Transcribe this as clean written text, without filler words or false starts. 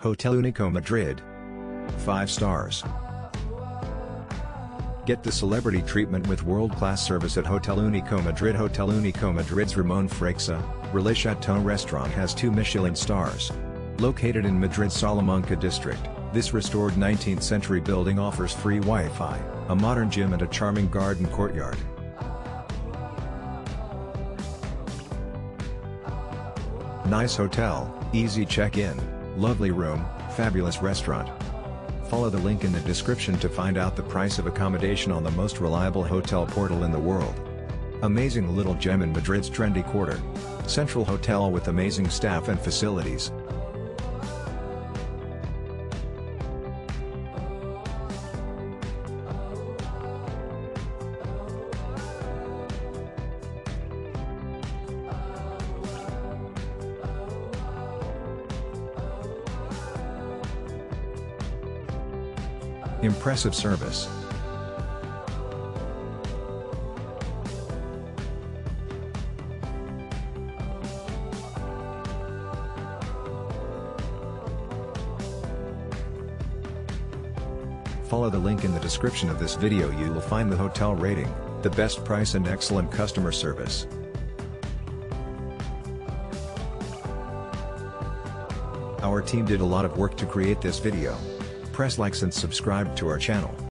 Hotel Único Madrid. 5 stars. Get the celebrity treatment with world-class service at Hotel Único Madrid. Hotel Único Madrid's Ramon Freixa, Relais Chateaux restaurant has 2 Michelin stars. Located in Madrid's Salamanca district, this restored 19th century building offers free Wi-Fi, a modern gym and a charming garden courtyard. Nice hotel, easy check-in, lovely room, fabulous restaurant. Follow the link in the description to find out the price of accommodation on the most reliable hotel portal in the world. Amazing little gem in Madrid's trendy quarter. Central hotel with amazing staff and facilities. Impressive service. Follow the link in the description of this video. You will find the hotel rating, the best price and excellent customer service. Our team did a lot of work to create this video. Press likes and subscribe to our channel.